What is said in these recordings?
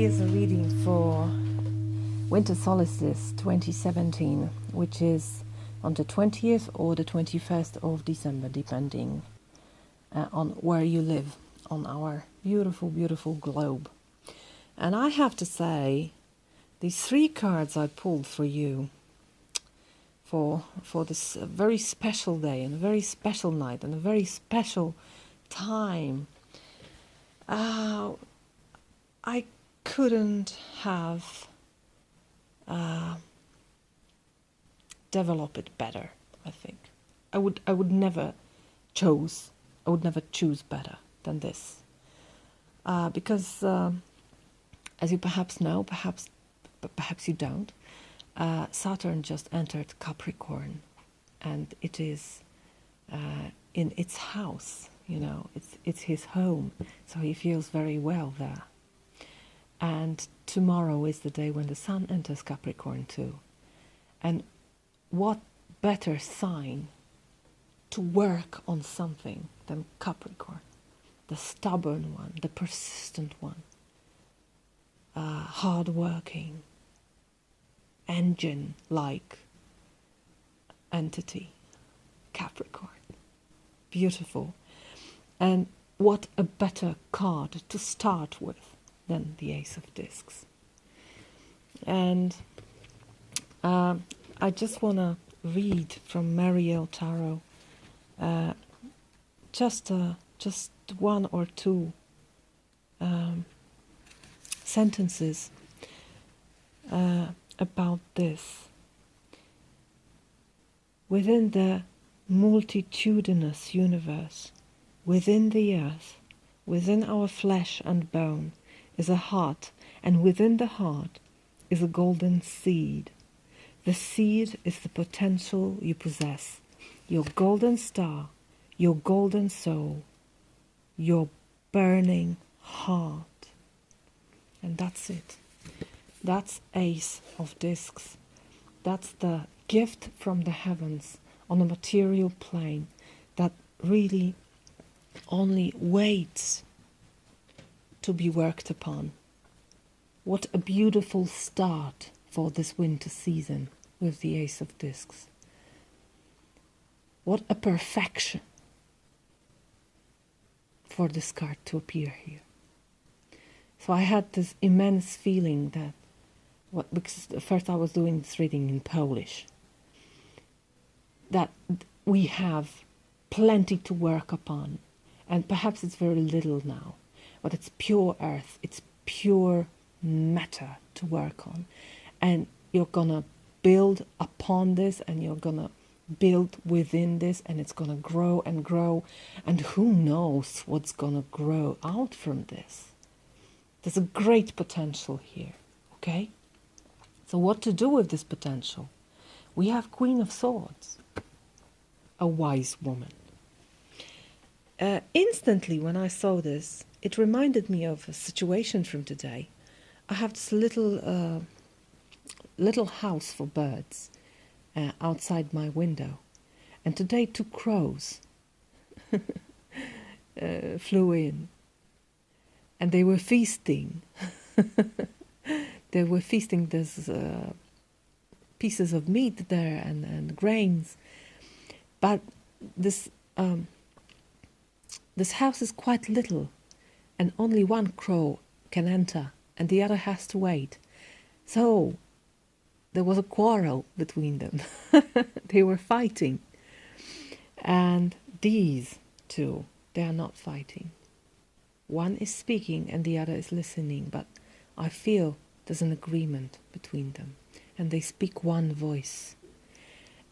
Here's a reading for Winter Solstice 2017, which is on the 20th or the 21st of December, depending on where you live on our beautiful, beautiful globe. And I have to say, these three cards I pulled for you for this very special day and a very special night and a very special time, I couldn't have developed it better. I think I would never choose better than this, because as you perhaps know, perhaps you don't, Saturn just entered Capricorn, and it is in its house. You know, it's his home, so he feels very well there. And tomorrow is the day when the Sun enters Capricorn too. And what better sign to work on something than Capricorn, the stubborn one, the persistent one, hard-working, engine-like entity, Capricorn. Beautiful. And what a better card to start with than the Ace of Discs. And I just want to read from Mariel Tarot just one or two sentences about this. Within the multitudinous universe, within the earth, within our flesh and bone, is a heart, and within the heart is a golden seed. The seed is the potential you possess, your golden star, your golden soul, your burning heart. And that's it. That's Ace of Discs. That's the gift from the heavens on a material plane that really only waits to be worked upon. What a beautiful start for this winter season with the Ace of Discs. What a perfection for this card to appear here. So I had this immense feeling that, because first I was doing this reading in Polish, that we have plenty to work upon, and perhaps it's very little now, but it's pure earth, it's pure matter to work on, and you're gonna build upon this, and you're gonna build within this, and it's gonna grow and grow, and who knows what's gonna grow out from this. There's a great potential here, okay? So what to do with this potential? We have Queen of Swords, a wise woman. Instantly when I saw this, it reminded me of a situation from today. I have this little house for birds outside my window, and today 2 crows flew in, and they were feasting. They were feasting. There's pieces of meat there and grains, but this house is quite little, and only 1 crow can enter, and the other has to wait. So there was a quarrel between them. They were fighting. And these 2, they are not fighting. One is speaking and the other is listening, but I feel there's an agreement between them, and they speak one voice.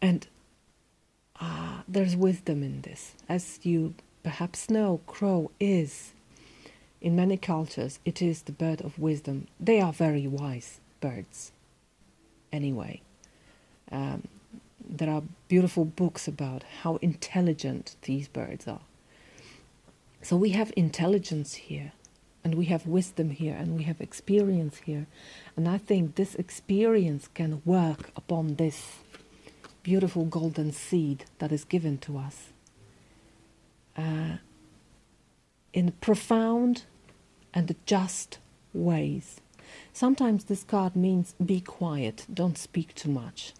And there's wisdom in this. As you perhaps know, crow is, in many cultures, it is the bird of wisdom. They are very wise birds. Anyway, there are beautiful books about how intelligent these birds are. So we have intelligence here, and we have wisdom here, and we have experience here. And I think this experience can work upon this beautiful golden seed that is given to us in profound and just ways. Sometimes this card means be quiet, don't speak too much.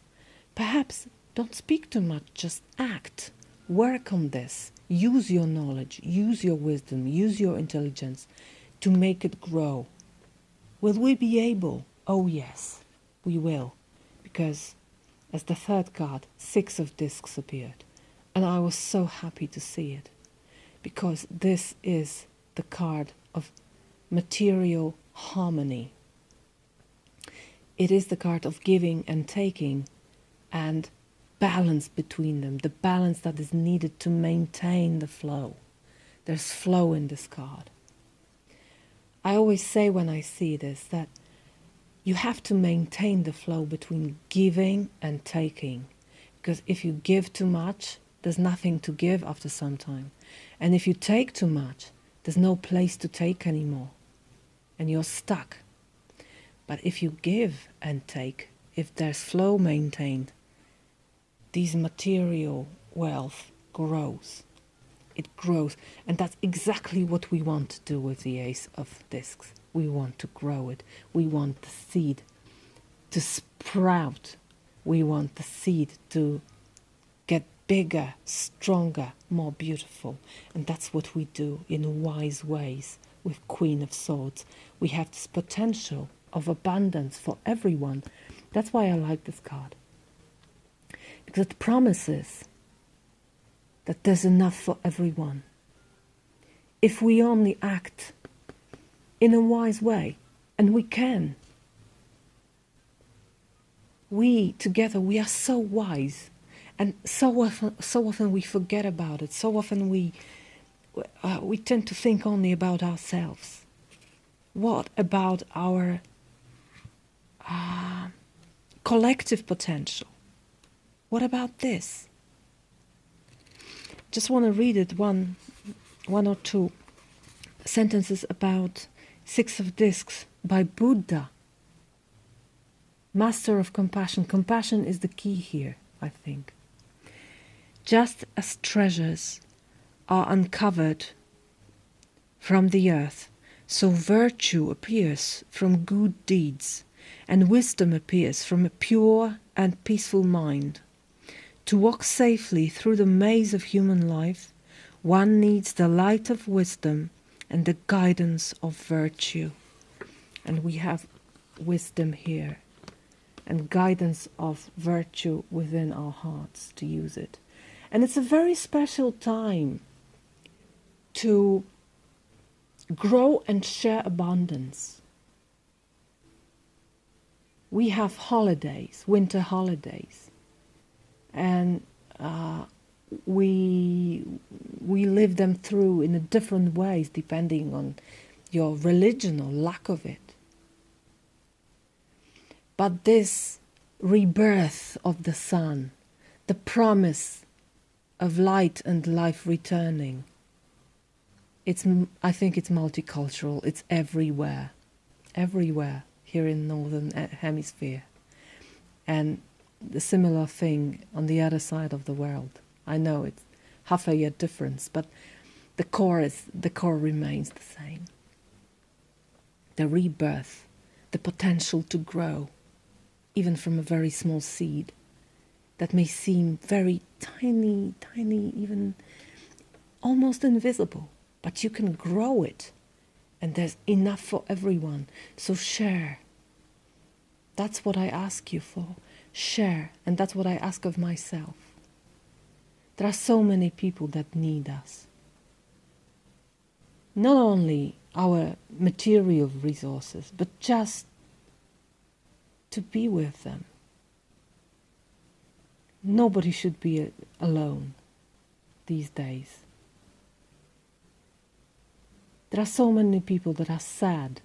Perhaps don't speak too much, just act. Work on this. Use your knowledge, use your wisdom, use your intelligence to make it grow. Will we be able? Oh yes, we will. Because as the third card, 6 of discs appeared. And I was so happy to see it. Because this is the card of material harmony. It is the card of giving and taking and balance between them, the balance that is needed to maintain the flow. There's flow in this card. I always say when I see this that you have to maintain the flow between giving and taking, because if you give too much, there's nothing to give after some time. And if you take too much, there's no place to take anymore, and you're stuck. But if you give and take, if there's flow maintained, these material wealth grows. It grows. And that's exactly what we want to do with the Ace of Discs. We want to grow it. We want the seed to sprout. We want the seed to get bigger, stronger, more beautiful. And that's what we do in wise ways with Queen of Swords. We have this potential of abundance for everyone. That's why I like this card. Because it promises that there's enough for everyone. If we only act in a wise way, and we can. We together, we are so wise, and so often we forget about it. So often we tend to think only about ourselves. What about our collective potential? What about this? Just want to read it one or two sentences about 6 of Discs by Buddha. Master of compassion. Compassion is the key here, I think. Just as treasures are uncovered from the earth, so virtue appears from good deeds, and wisdom appears from a pure and peaceful mind. To walk safely through the maze of human life, one needs the light of wisdom and the guidance of virtue. And we have wisdom here and guidance of virtue within our hearts to use it. And it's a very special time to grow and share abundance. We have holidays, winter holidays, and we live them through in a different ways depending on your religion or lack of it. But this rebirth of the sun, the promise of light and life returning, I think it's multicultural. It's everywhere here in Northern Hemisphere. And the similar thing on the other side of the world. I know it's half a year difference, but the core remains the same. The rebirth, the potential to grow, even from a very small seed that may seem very tiny, even almost invisible, but you can grow it, and there's enough for everyone. So share. That's what I ask you for. Share, and that's what I ask of myself. There are so many people that need us. Not only our material resources, but just to be with them. Nobody should be alone these days. There are so many people that are sad,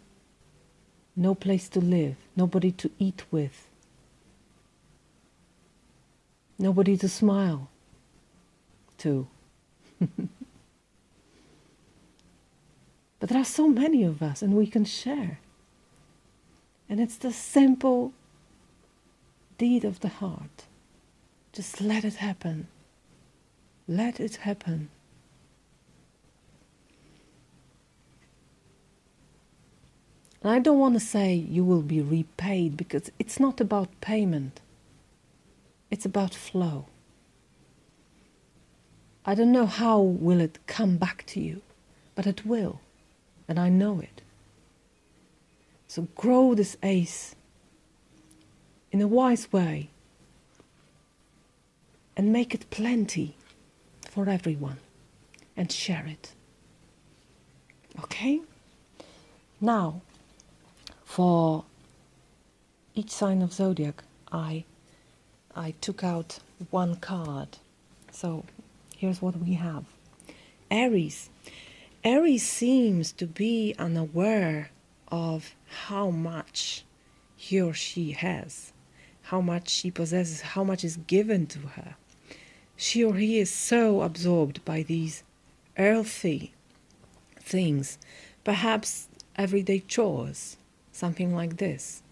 no place to live, nobody to eat with, nobody to smile to. But there are so many of us, and we can share. And it's the simple deed of the heart. Just let it happen. Let it happen. And I don't want to say you will be repaid, because it's not about payment. It's about flow. I don't know how will it come back to you, but it will. And I know it. So grow this ace in a wise way and make it plenty for everyone and share it. Okay? Now, for each sign of zodiac, I took out one card. So here's what we have. Aries. Aries seems to be unaware of how much he or she has, how much she possesses, how much is given to her. She or he is so absorbed by these earthy things, perhaps everyday chores, something like this,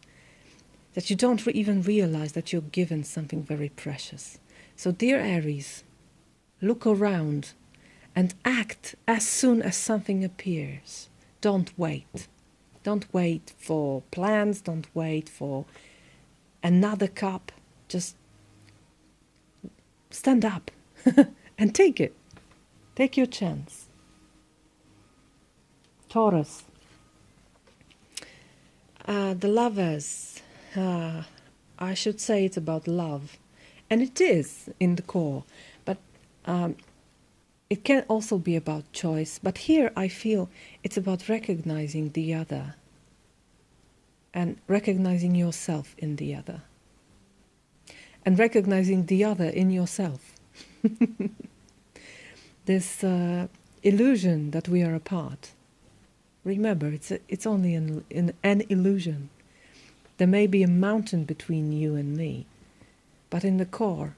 that you don't even realize that you're given something very precious. So dear Aries, look around and act as soon as something appears. Don't wait. Don't wait for plans, don't wait for another cup. Just stand up and take it. Take your chance. Taurus. The lovers. I should say it's about love. And it is in the core. But it can also be about choice. But here I feel it's about recognizing the other. And recognizing yourself in the other. And recognizing the other in yourself. This illusion that we are apart. Remember, it's only an illusion. There may be a mountain between you and me, but in the core,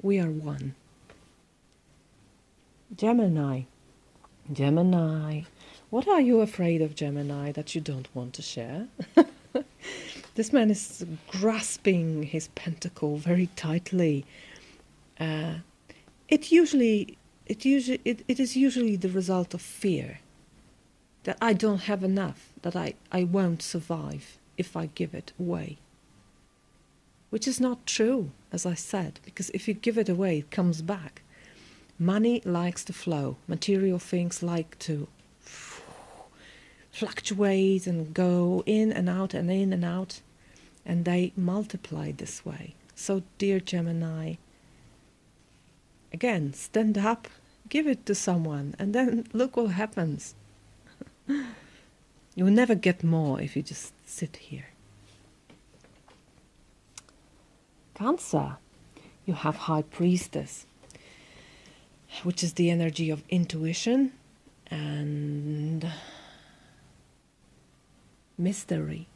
we are one. Gemini. Gemini. What are you afraid of, Gemini, that you don't want to share? This man is grasping his pentacle very tightly. It is usually the result of fear. That I don't have enough, that I won't survive if I give it away. Which is not true, as I said, because if you give it away, it comes back. Money likes to flow. Material things like to fluctuate and go in and out and in and out, and they multiply this way. So, dear Gemini, again, stand up, give it to someone, and then look what happens. You will never get more if you just sit here. Cancer. You have High Priestess, which is the energy of intuition and mystery.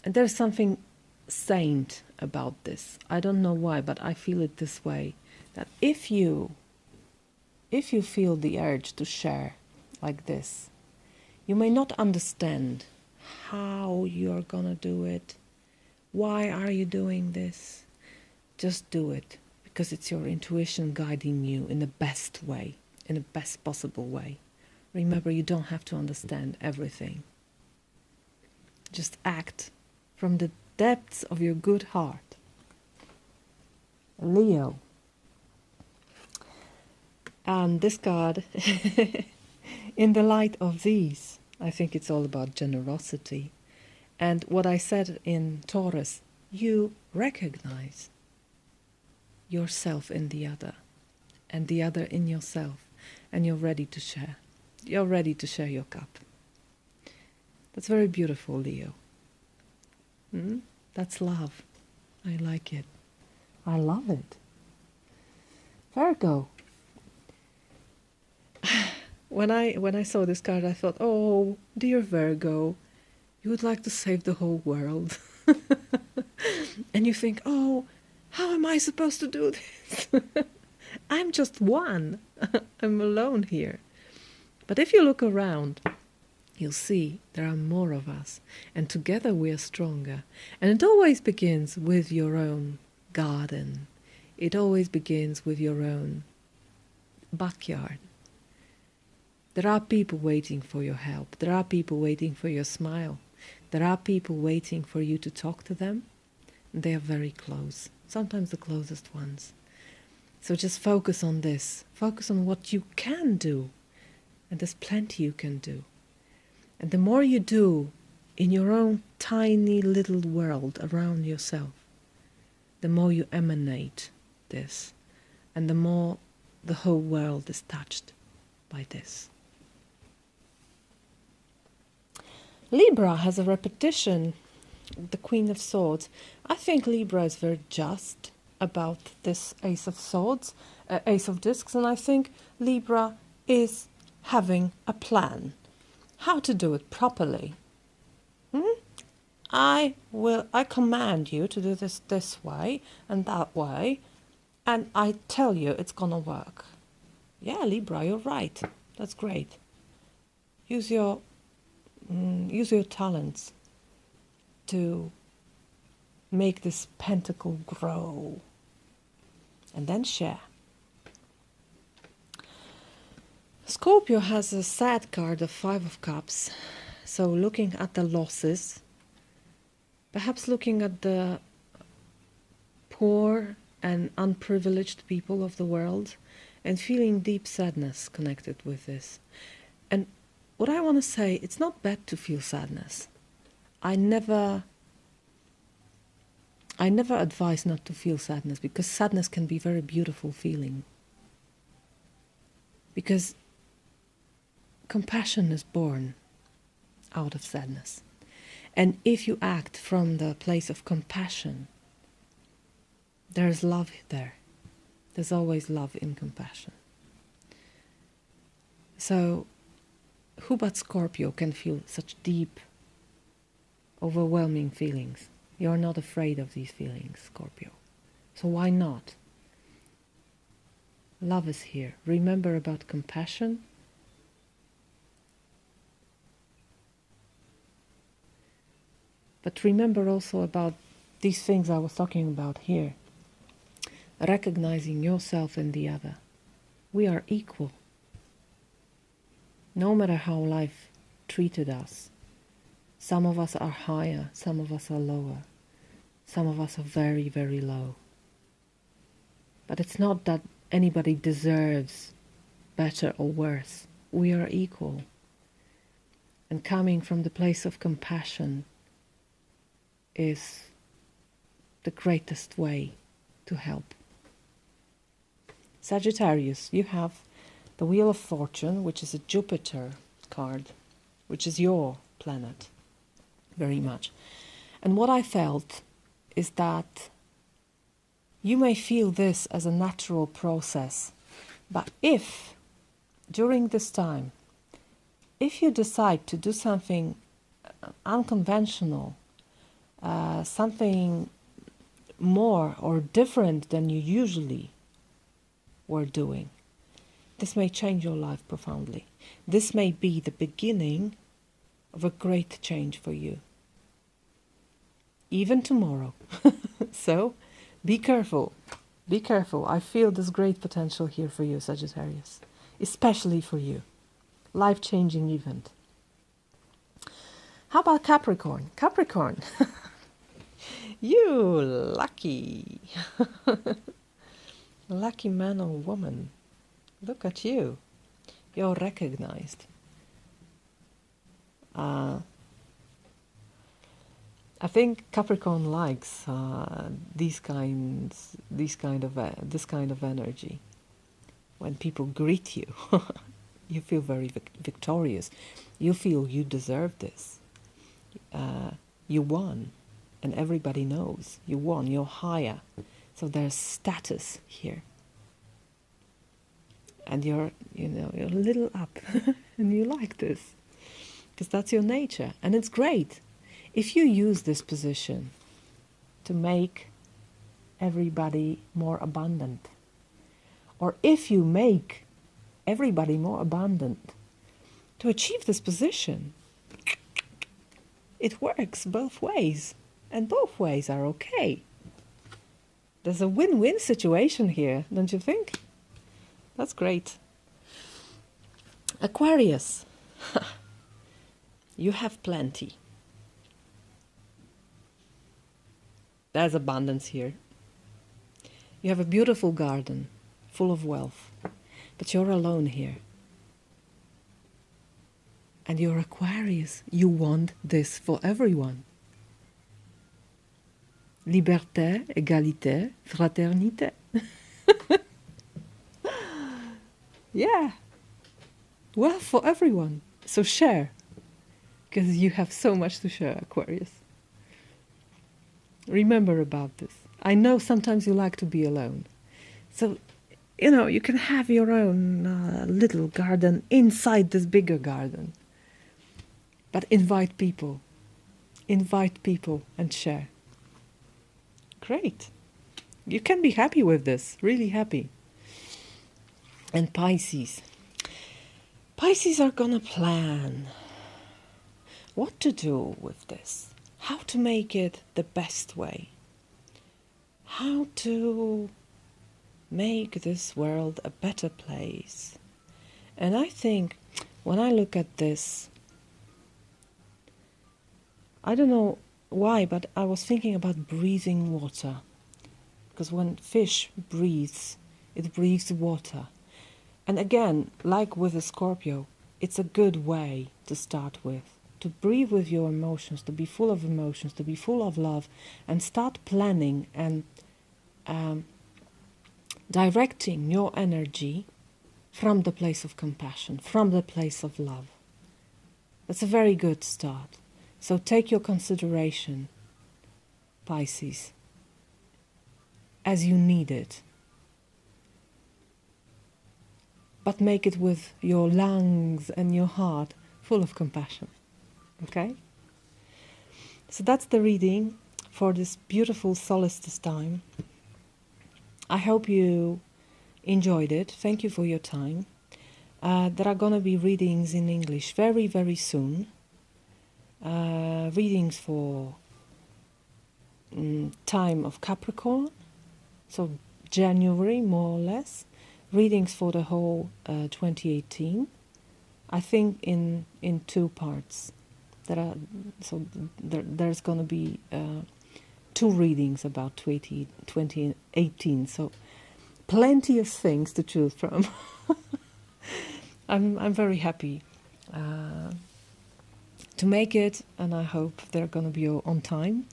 And there's something saint about this. I don't know why, but I feel it this way. That if you feel the urge to share like this, you may not understand how you're gonna do it. Why are you doing this? Just do it, because it's your intuition guiding you in the best way, in the best possible way. Remember, you don't have to understand everything. Just act from the depths of your good heart. Leo. And this card, in the light of these, I think it's all about generosity. And what I said in Taurus, you recognize yourself in the other, and the other in yourself, and you're ready to share. You're ready to share your cup. That's very beautiful, Leo. That's love. I like it. I love it. Virgo. When I saw this card, I thought, oh, dear Virgo, you would like to save the whole world. And you think, oh, how am I supposed to do this? I'm just one. I'm alone here. But if you look around, you'll see there are more of us. And together we are stronger. And it always begins with your own garden. It always begins with your own backyard. There are people waiting for your help. There are people waiting for your smile. There are people waiting for you to talk to them. They are very close, sometimes the closest ones. So just focus on this. Focus on what you can do. And there's plenty you can do. And the more you do in your own tiny little world around yourself, the more you emanate this. And the more the whole world is touched by this. Libra has a repetition, the Queen of Swords. I think Libra is very just about this Ace of Swords, Ace of Discs, and I think Libra is having a plan. How to do it properly. I command you to do this way and that way, and I tell you it's gonna work. Yeah, Libra, you're right. That's great. Use your talents to make this pentacle grow and then share. Scorpio has a sad card of 5 of Cups, so looking at the losses, perhaps looking at the poor and unprivileged people of the world and feeling deep sadness connected with this. And what I want to say, it's not bad to feel sadness. I never advise not to feel sadness, because sadness can be a very beautiful feeling. Because compassion is born out of sadness. And if you act from the place of compassion, there's love there. There's always love in compassion. So, who but Scorpio can feel such deep, overwhelming feelings? You're not afraid of these feelings, Scorpio. So why not? Love is here. Remember about compassion. But remember also about these things I was talking about here. Recognizing yourself and the other. We are equal. No matter how life treated us. Some of us are higher, some of us are lower. Some of us are very, very low. But it's not that anybody deserves better or worse. We are equal. And coming from the place of compassion is the greatest way to help. Sagittarius, you have the Wheel of Fortune, which is a Jupiter card, which is your planet, very much. And what I felt is that you may feel this as a natural process, but if, during this time, if you decide to do something unconventional, something more or different than you usually were doing, this may change your life profoundly. This may be the beginning of a great change for you. Even tomorrow. So, be careful. Be careful. I feel this great potential here for you, Sagittarius. Especially for you. Life-changing event. How about Capricorn? Capricorn. You lucky. Lucky man or woman. Look at you. You're recognized. I think Capricorn likes this kind of energy. When people greet you, you feel very victorious. You feel you deserve this. You won, and everybody knows you won. You're higher, so there's status here. And you're a little up, and you like this, because that's your nature, and it's great. If you use this position to make everybody more abundant, or if you make everybody more abundant, to achieve this position, it works both ways, and both ways are okay. There's a win-win situation here, don't you think? That's great. Aquarius, you have plenty. There's abundance here. You have a beautiful garden full of wealth, but you're alone here. And you're Aquarius. You want this for everyone. Liberté, égalité, fraternité. Yeah. Well, for everyone. So share. Because you have so much to share, Aquarius. Remember about this. I know sometimes you like to be alone. So, you can have your own little garden inside this bigger garden. But invite people. Invite people and share. Great. You can be happy with this. Really happy. And Pisces. Pisces are gonna plan what to do with this. How to make it the best way. How to make this world a better place. And I think when I look at this, I don't know why, but I was thinking about breathing water. Because when fish breathes, it breathes water. And again, like with a Scorpio, it's a good way to start with. To breathe with your emotions, to be full of emotions, to be full of love, and start planning and directing your energy from the place of compassion, from the place of love. That's a very good start. So take your consideration, Pisces, as you need it. But make it with your lungs and your heart full of compassion. Okay? So that's the reading for this beautiful solstice time. I hope you enjoyed it. Thank you for your time. There are going to be readings in English very, very soon. Readings for time of Capricorn, so January more or less. Readings for the whole 2018. I think in 2 parts. There's going to be 2 readings about 2018. So plenty of things to choose from. I'm very happy to make it, and I hope they're going to be on time.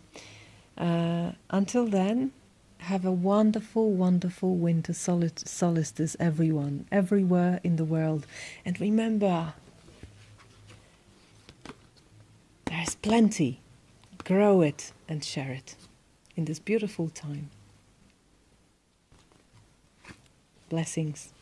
Until then, have a wonderful, wonderful winter solstice, everyone, everywhere in the world. And remember, there's plenty. Grow it and share it in this beautiful time. Blessings.